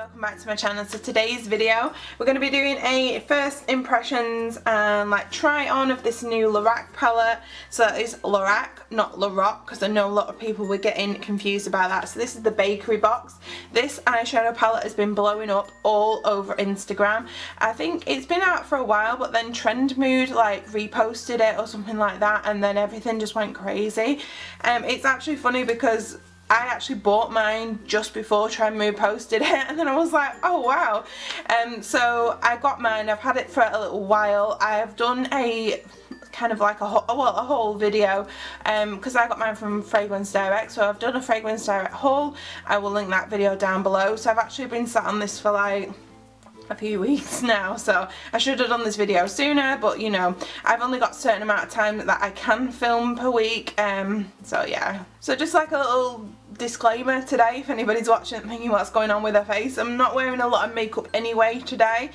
welcome back to my channel. So today's video we're going to be doing a first impressions and like try on of this new LaRoc palette. So that is LaRoc, not LaRoc, because I know a lot of people were getting confused about that. So this is the bakery box. This eyeshadow palette has been blowing up all over Instagram. I think it's been out for a while, but then Trend Mood like reposted it or something like that, and then everything just went crazy. It's actually funny because I actually bought mine just before Trend Mood posted it, and then I was like, oh wow. So I got mine. I've had it for a little while. I have done a kind of like a whole video because I got mine from Fragrance Direct, so I've done a Fragrance Direct haul. I will link that video down below. So I've actually been sat on this for like a few weeks now, so I should have done this video sooner, but you know, I've only got a certain amount of time that I can film per week, so yeah. So just like a little disclaimer today, if anybody's watching and thinking what's going on with her face, I'm not wearing a lot of makeup anyway today,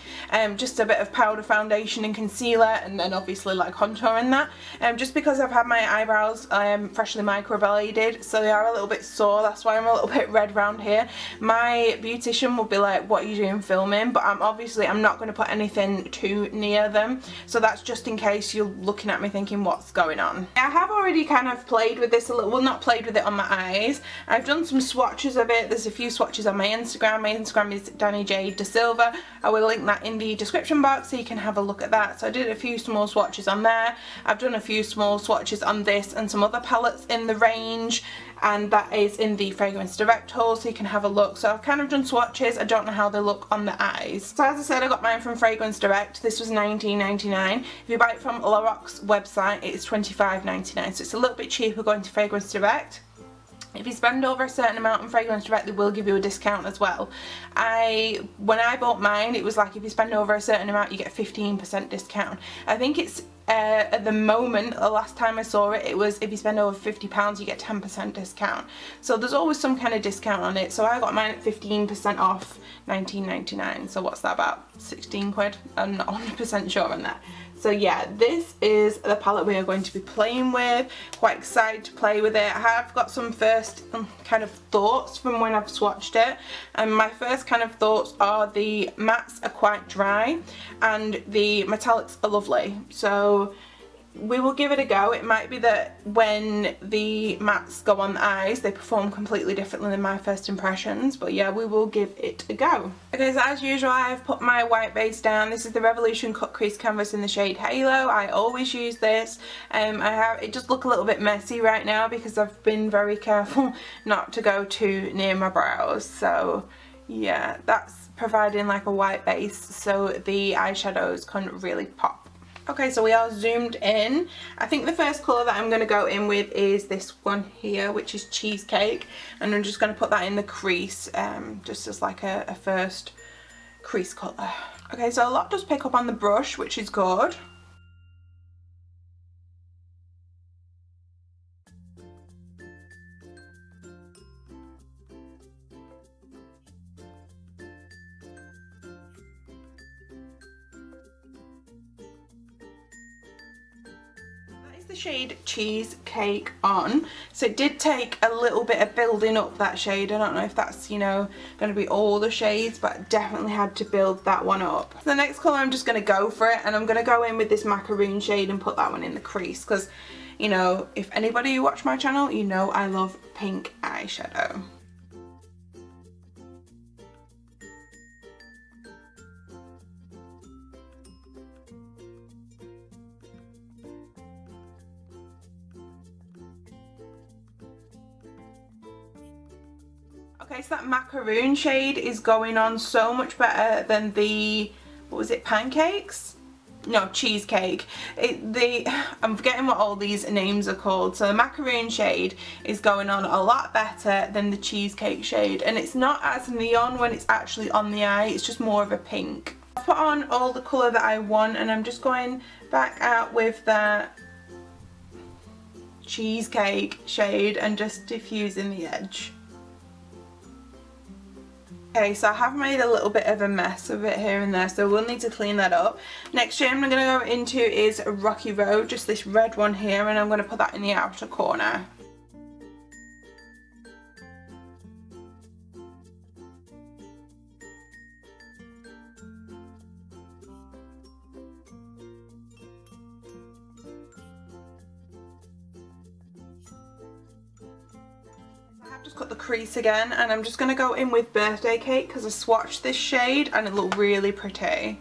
just a bit of powder, foundation and concealer, and then obviously like contour and that, just because I've had my eyebrows freshly microbladed, so they are a little bit sore. That's why I'm a little bit red round here. My beautician will be like, what are you doing filming? But I'm not going to put anything too near them, so that's just in case you're looking at me thinking what's going on. I have already kind of played with this a little, well, not played with it on my eyes. I've done some swatches of it. There's a few swatches on my Instagram. My Instagram is Missdanijade De Silva. I will link that in the description box so you can have a look at that. So I did a few small swatches on there. I've done a few small swatches on this and some other palettes in the range, and that is in the Fragrance Direct haul, so you can have a look. So I've kind of done swatches. I don't know how they look on the eyes. So as I said, I got mine from Fragrance Direct. This was $19.99. If you buy it from LaRoc's website, it's $25.99, so it's a little bit cheaper going to Fragrance Direct. If you spend over a certain amount on Fragrance Direct, they will give you a discount as well. When I bought mine, it was like if you spend over a certain amount, you get a 15% discount. I think it's at the moment, the last time I saw it, it was if you spend over £50, you get 10% discount. So there's always some kind of discount on it. So I got mine at 15% off, $19.99. So what's that, about 16 quid? I'm not 100% sure on that. So yeah, this is the palette we are going to be playing with. Quite excited to play with it. I have got some first kind of thoughts from when I've swatched it. And my first kind of thoughts are the mattes are quite dry and the metallics are lovely. So we will give it a go. It might be that when the mattes go on the eyes, they perform completely differently than my first impressions, but yeah, we will give it a go. Okay, so as usual, I've put my white base down. This is the Revolution Cut Crease Canvas in the shade Halo. I always use this. It just look a little bit messy right now because I've been very careful not to go too near my brows. So yeah, that's providing like a white base so the eyeshadows can really pop. Okay, so we are zoomed in. I think the first colour that I'm going to go in with is this one here, which is Cheesecake. And I'm just going to put that in the crease, just as like a first crease colour. Okay, so a lot does pick up on the brush, which is good. The shade Cheesecake on, so it did take a little bit of building up that shade. I don't know if that's, you know, going to be all the shades, but I definitely had to build that one up. So the next colour, I'm just going to go for it, and I'm going to go in with this macaroon shade and put that one in the crease because, you know, if anybody who watch my channel, you know I love pink eyeshadow. Okay, so that macaroon shade is going on so much better than the, what was it, pancakes? No, cheesecake. I'm forgetting what all these names are called. So the macaroon shade is going on a lot better than the cheesecake shade, and it's not as neon when it's actually on the eye, it's just more of a pink. I've put on all the colour that I want, and I'm just going back out with that cheesecake shade and just diffusing the edge. Okay, so I have made a little bit of a mess of it here and there, so we'll need to clean that up. Next shade I'm going to go into is Rocky Road, just this red one here, and I'm going to put that in the outer corner. Just cut the crease again, and I'm just going to go in with Birthday Cake because I swatched this shade and it looked really pretty.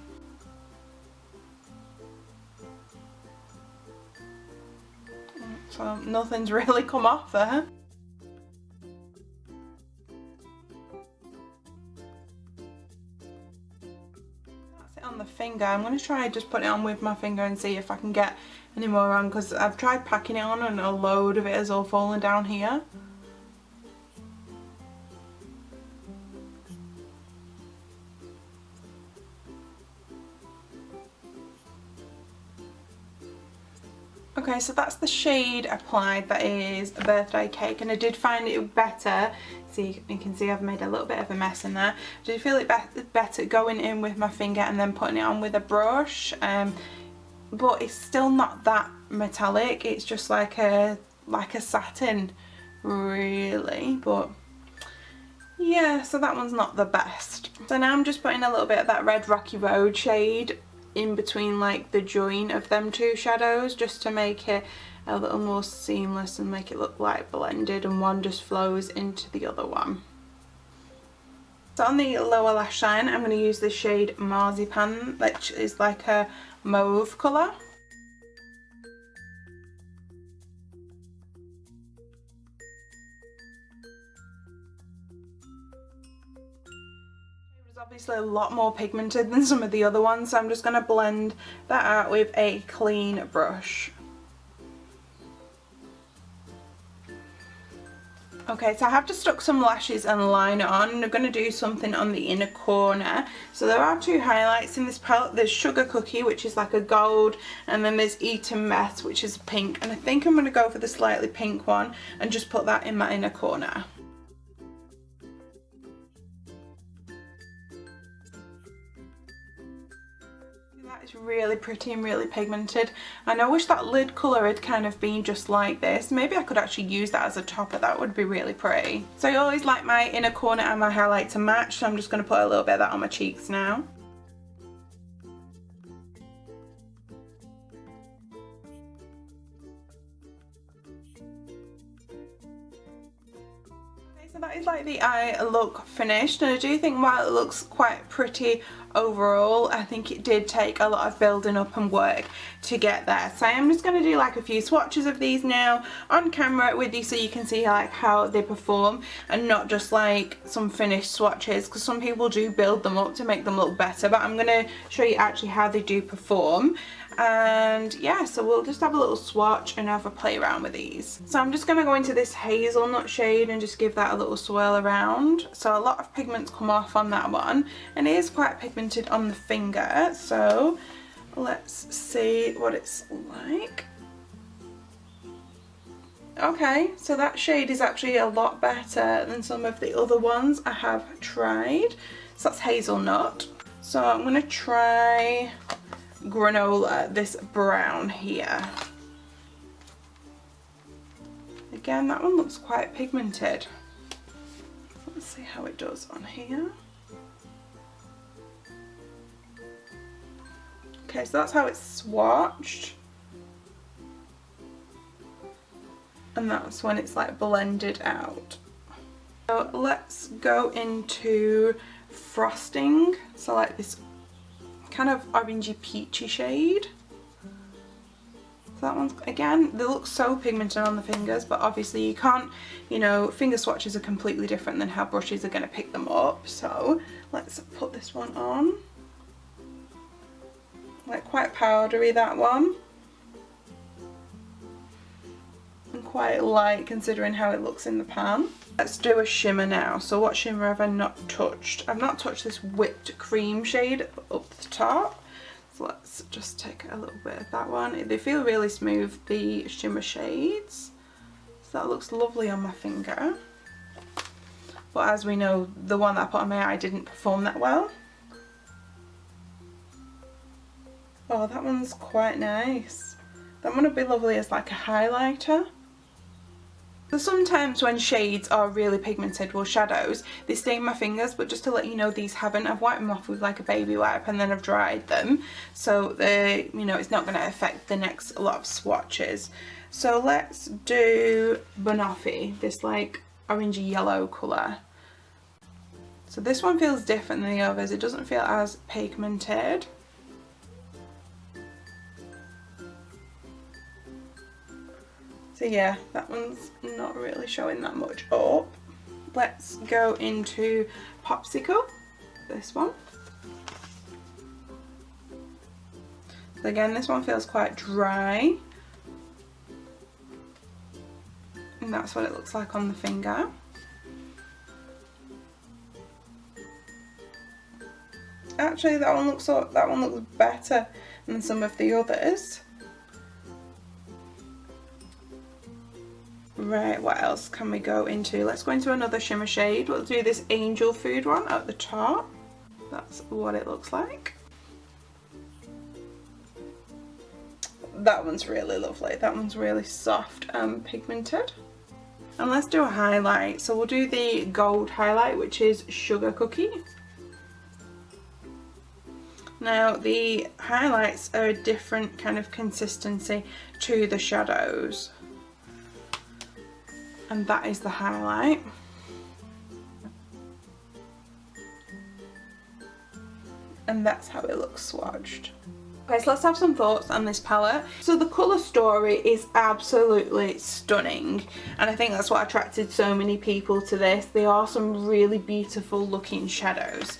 So nothing's really come off there. That's it on the finger. I'm going to try just putting it on with my finger and see if I can get any more on, because I've tried packing it on and a load of it has all fallen down here. Okay, so that's the shade applied, that is a Birthday Cake, and I did find it better. See, you can see I've made a little bit of a mess in there. I did feel it better going in with my finger and then putting it on with a brush, but it's still not that metallic. It's just like a satin, really. But yeah, so that one's not the best. So now I'm just putting a little bit of that Red Rocky Road shade in between like the joint of them two shadows, just to make it a little more seamless and make it look like blended, and one just flows into the other one. So on the lower lash line I'm going to use the shade Marzipan, which is like a mauve colour. Obviously a lot more pigmented than some of the other ones, so I'm just going to blend that out with a clean brush. Okay, so I have just stuck some lashes and liner on, and I'm going to do something on the inner corner. So there are two highlights in this palette. There's Sugar Cookie, which is like a gold, and then there's Eat and Mess, which is pink, and I think I'm going to go for the slightly pink one and just put that in my inner corner. It's really pretty and really pigmented, and I wish that lid colour had kind of been just like this. Maybe I could actually use that as a topper. That would be really pretty. So I always like my inner corner and my highlight to match, so I'm just going to put a little bit of that on my cheeks now. So that is like the eye look finished, and I do think while it looks quite pretty overall, I think it did take a lot of building up and work to get there. So I'm just going to do like a few swatches of these now on camera with you, so you can see like how they perform and not just like some finished swatches, because some people do build them up to make them look better, but I'm going to show you actually how they do perform. And yeah, so we'll just have a little swatch and have a play around with these. So I'm just going to go into this hazelnut shade and just give that a little swirl around. So a lot of pigments come off on that one, and it is quite pigmented on the finger, so let's see what it's like. Okay, so that shade is actually a lot better than some of the other ones I have tried. So that's hazelnut. So I'm going to try Granola, this brown here. Again, that one looks quite pigmented. Let's see how it does on here. Okay, so that's how it's swatched, and that's when it's like blended out. So let's go into Frosting, so like this kind of orangey peachy shade. So that one's, again, they look so pigmented on the fingers, but obviously you can't, you know, finger swatches are completely different than how brushes are going to pick them up. So let's put this one on. Like quite powdery, that one, and quite light considering how it looks in the pan. Let's do a shimmer now. So what shimmer have I not touched? I've not touched this whipped cream shade up the top. So let's just take a little bit of that one. They feel really smooth, the shimmer shades. So that looks lovely on my finger. But as we know, the one that I put on my eye didn't perform that well. Oh, that one's quite nice. That one would be lovely as like a highlighter. So sometimes when shades are really pigmented, well, shadows, they stain my fingers, but just to let you know, these haven't. I've wiped them off with like a baby wipe and then I've dried them, so they, you know, it's not going to affect the next lot of swatches. So let's do Banoffee, this like orangey yellow colour. So this one feels different than the others. It doesn't feel as pigmented. So yeah, that one's not really showing that much up. Let's go into Popsicle, this one. So again, this one feels quite dry. And that's what it looks like on the finger. Actually, that one looks better than some of the others. Right, what else can we go into? Let's go into another shimmer shade. We'll do this Angel Food one at the top. That's what it looks like. That one's really lovely. That one's really soft and pigmented. And let's do a highlight. So we'll do the gold highlight, which is Sugar Cookie. Now the highlights are a different kind of consistency to the shadows. And that is the highlight. And that's how it looks swatched. Okay, so let's have some thoughts on this palette. So the colour story is absolutely stunning, and I think that's what attracted so many people to this. There are some really beautiful looking shadows.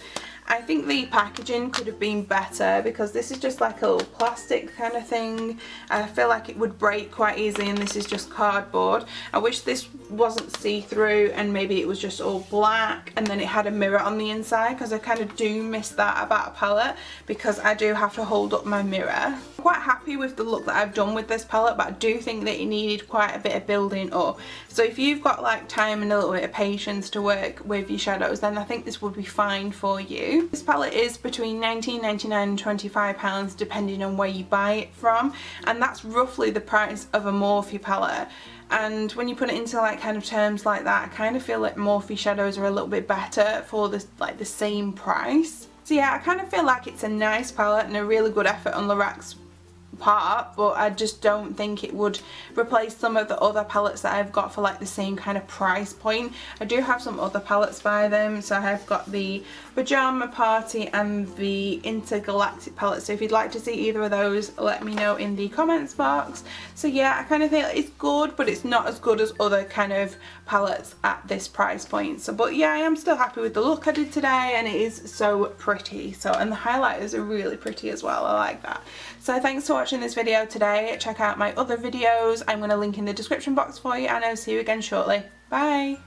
I think the packaging could have been better because this is just like a little plastic kind of thing. I feel like it would break quite easily, and this is just cardboard. I wish this wasn't see-through and maybe it was just all black and then it had a mirror on the inside, because I kind of do miss that about a palette, because I do have to hold up my mirror. I'm quite happy with the look that I've done with this palette, but I do think that it needed quite a bit of building up. So if you've got like time and a little bit of patience to work with your shadows, then I think this would be fine for you. This palette is between £19.99 and £25 depending on where you buy it from, and that's roughly the price of a Morphe palette. And when you put it into like kind of terms like that, I kind of feel like Morphe shadows are a little bit better for this, like the same price. So yeah, I kind of feel like it's a nice palette and a really good effort on LaRoc's part, but I just don't think it would replace some of the other palettes that I've got for like the same kind of price point. I do have some other palettes by them, so I've got the Pajama Party and the Intergalactic palette, so if you'd like to see either of those, let me know in the comments box. So yeah, I kind of think it's good, but it's not as good as other kind of palettes at this price point. So but yeah, I am still happy with the look I did today, and it is so pretty. So, and the highlighters are really pretty as well. I like that. So thanks for watching this video today. Check out my other videos. I'm going to link in the description box for you, and I'll see you again shortly. Bye!